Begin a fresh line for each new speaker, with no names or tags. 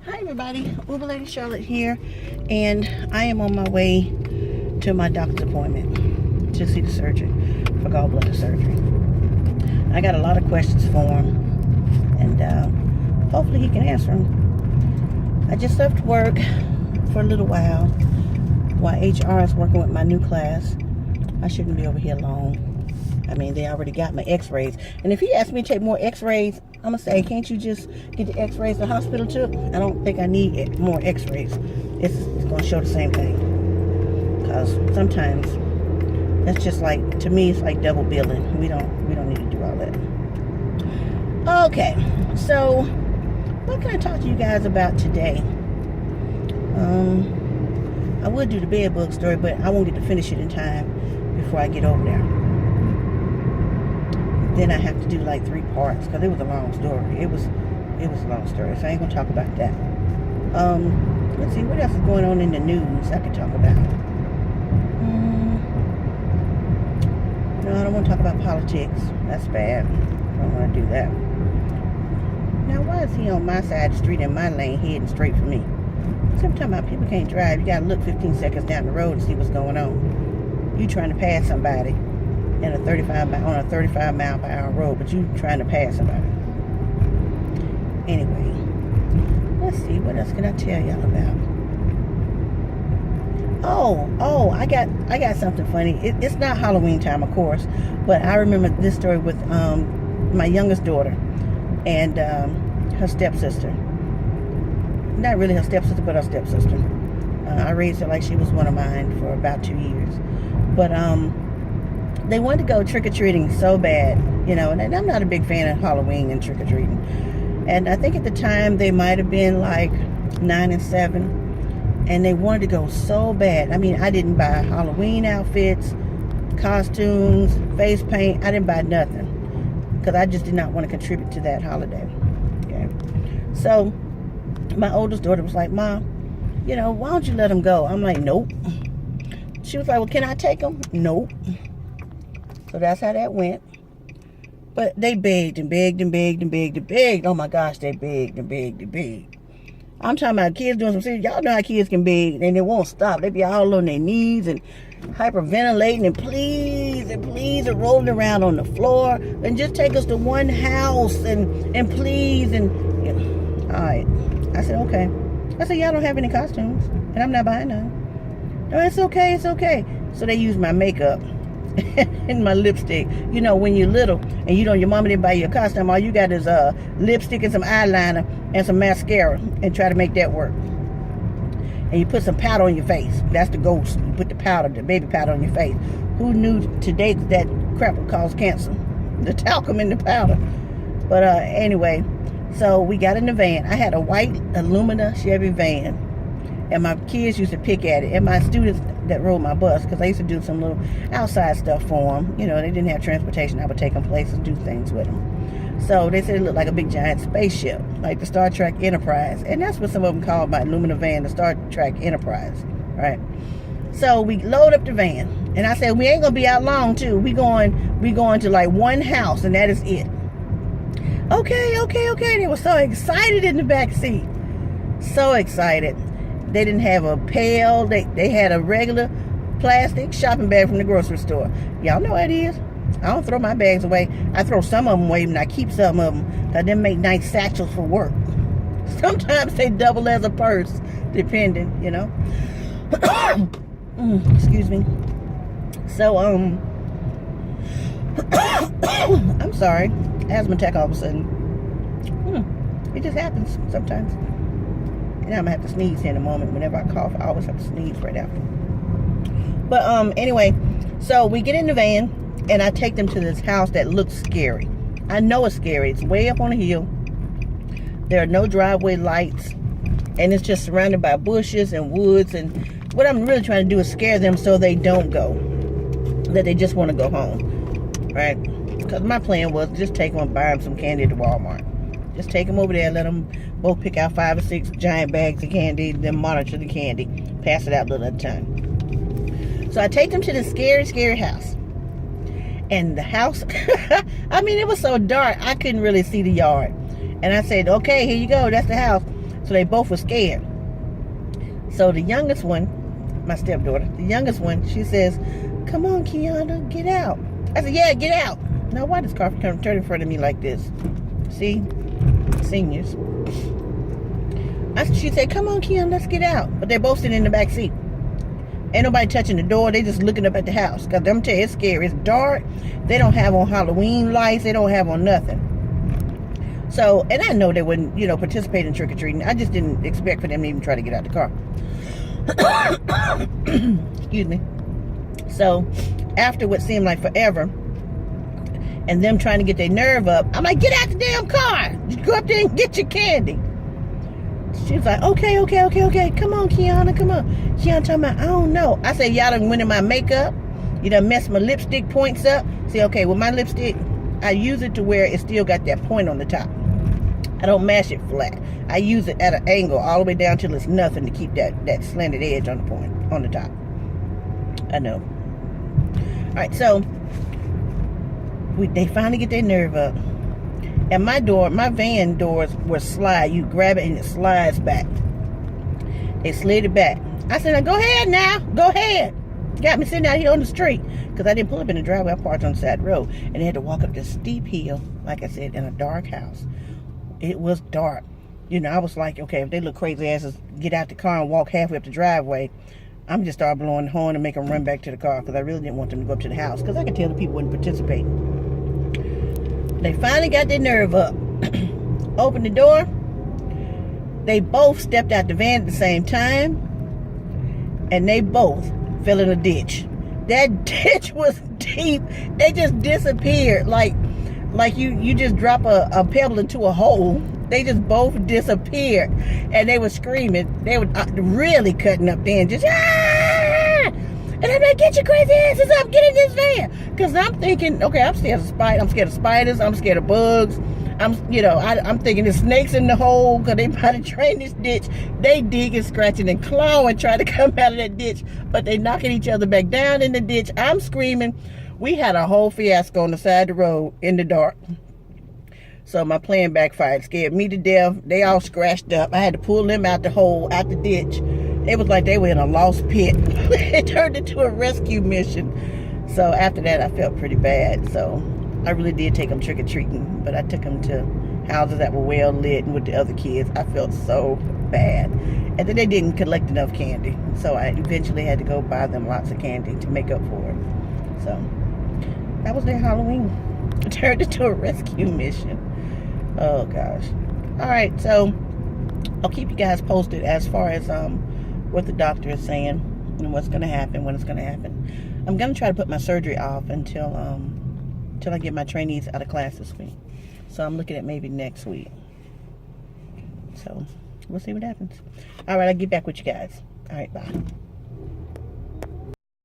Hi everybody, Uber Lady Charlotte here, and I am on my way to my doctor's appointment to see the surgeon for gallbladder surgery. I got a lot of questions for him, and hopefully he can answer them. I just left work for a little while HR is working with my new class. I shouldn't be over here long. I mean, they already got my x-rays. And if he asks me to take more x-rays, I'm going to say, can't you just get the x-rays at the hospital too? I don't think I need more x-rays. It's going to show the same thing. Because sometimes, that's just like, to me, it's like double billing. We don't need to do all that. Okay, so, what can I talk to you guys about today? I would do the bed bug story, but I won't get to finish it in time before I get over there. Then I have to do like 3 parts because it was a long story. It was a long story, so I ain't gonna talk about that. Let's see what else is going on in the news I could talk about. No, I don't want to talk about politics. That's bad. I don't want to do that. Now, why is he on my side of the street in my lane heading straight for me? Sometimes my people can't drive. You gotta look 15 seconds down the road to see what's going on. You trying to pass somebody on a 35 mile per hour road, but you trying to pass somebody. Anyway, let's see, what else can I tell y'all about? Oh, I got something funny. It's not Halloween time, of course, but I remember this story with my youngest daughter and her stepsister. Not really her stepsister, but her stepsister. I raised her like she was one of mine for about 2 years. But they wanted to go trick-or-treating so bad, you know, and I'm not a big fan of Halloween and trick-or-treating. And I think at the time they might have been like 9 and 7, and they wanted to go so bad. I mean, I didn't buy Halloween outfits, costumes, face paint. I didn't buy nothing because I just did not want to contribute to that holiday. Okay, so my oldest daughter was like, Mom, you know, why don't you let them go? I'm like, nope. She was like, well, can I take them? Nope. So that's how that went. But they begged and begged and begged and begged and begged. Oh my gosh, they begged and begged and begged. I'm talking about kids doing some serious. Y'all know how kids can beg and they won't stop. They be all on their knees and hyperventilating and please and rolling around on the floor and just take us to one house and please and you know. All right. I said, okay. I said, y'all don't have any costumes and I'm not buying none. No, it's okay. So they used my makeup and my lipstick. You know, when you're little and you know your mama didn't buy you a costume, all you got is lipstick and some eyeliner and some mascara and try to make that work. And you put some powder on your face. That's the ghost. You put the powder, the baby powder on your face. Who knew today that crap would cause cancer? The talcum in the powder. But anyway, so we got in the van. I had a white Illumina Chevy van, and my kids used to pick at it, and my students that rode my bus, because I used to do some little outside stuff for them. You know, they didn't have transportation. I would take them places, do things with them. So they said it looked like a big giant spaceship, like the Star Trek Enterprise. And that's what some of them called my Illumina van, the Star Trek Enterprise, right? So we load up the van, and I said, we ain't gonna be out long too. We going to like one house, and that is it. Okay. They were so excited in the back seat. So excited. They didn't have a pail. They had a regular plastic shopping bag from the grocery store. Y'all know what it is. I don't throw my bags away. I throw some of them away and I keep some of them. I then make nice satchels for work. Sometimes they double as a purse, depending, you know. Excuse me. So, I'm sorry. Asthma attack all of a sudden. It just happens sometimes. And I'm gonna have to sneeze here in a moment. Whenever I cough, I always have to sneeze right after. But anyway, so we get in the van and I take them to this house that looks scary. I know it's scary. It's way up on a hill. There are no driveway lights, and it's just surrounded by bushes and woods. And what I'm really trying to do is scare them so they don't go, that they just want to go home, right? Because my plan was just take them and buy them some candy at the Walmart. Just take them over there, let them both pick out 5 or 6 giant bags of candy, then monitor the candy, pass it out a little at a time. So I take them to the scary house. And the house, I mean, it was so dark, I couldn't really see the yard. And I said, okay, here you go, that's the house. So they both were scared. So the youngest one, my stepdaughter, the youngest one, she says, "Come on, Kiana, get out." I said, "Yeah, get out." Now, why does car turn in front of me like this? See? Seniors. She said, "Come on, Kiana, let's get out." But they're both sitting in the back seat. Ain't nobody touching the door. They just looking up at the house. Because I'm telling you, it's scary. It's dark. They don't have on Halloween lights. They don't have on nothing. So, and I know they wouldn't, participate in trick-or-treating. I just didn't expect for them to even try to get out the car. Excuse me. So, after what seemed like forever, and them trying to get their nerve up, I'm like, "Get out the damn car. Go up there and get your candy." She was like, okay. Come on, Kiana, come on. Kiana talking about, "I don't know." I said, "Y'all done went in my makeup. You done messed my lipstick points up." See, okay, with my lipstick, I use it to where it still got that point on the top. I don't mash it flat. I use it at an angle all the way down till it's nothing to keep that slanted edge on the point, on the top. I know. All right, so they finally get their nerve up. And my van doors were slide. You grab it and it slides back. They slid it back. I said, "Now go ahead now. Go ahead." Got me sitting out here on the street. Because I didn't pull up in the driveway. I parked on the side road. And they had to walk up this steep hill, like I said, in a dark house. It was dark. I was like, okay, if they look crazy asses get out the car and walk halfway up the driveway, I'm just start blowing the horn and make them run back to the car. Because I really didn't want them to go up to the house. Because I could tell the people wouldn't participate. They finally got their nerve up. Opened the door. They both stepped out the van at the same time. And they both fell in a ditch. That ditch was deep. They just disappeared. Like you just drop a pebble into a hole. They just both disappeared. And they were screaming. They were really cutting up then. Just, "Ah!" And I'm like, "Get your crazy asses up, get in this van." Because I'm thinking, okay, I'm scared of spiders. I'm scared of bugs. I'm thinking there's snakes in the hole because they about to drain this ditch. They digging, scratching, and clawing, trying to come out of that ditch. But they knocking each other back down in the ditch. I'm screaming. We had a whole fiasco on the side of the road in the dark. So my plan backfired. Scared me to death. They all scratched up. I had to pull them out the hole, out the ditch. It was like they were in a lost pit. It turned into a rescue mission. So after that, I felt pretty bad. So I really did take them trick-or-treating. But I took them to houses that were well lit and with the other kids. I felt so bad. And then they didn't collect enough candy. So I eventually had to go buy them lots of candy to make up for it. So that was their Halloween. It turned into a rescue mission. Oh gosh. All right, so I'll keep you guys posted as far as what the doctor is saying and what's going to happen, when it's going to happen. I'm going to try to put my surgery off until I get my trainees out of class this week. So I'm looking at maybe next week. So we'll see what happens. All right, I'll get back with you guys. All right, bye.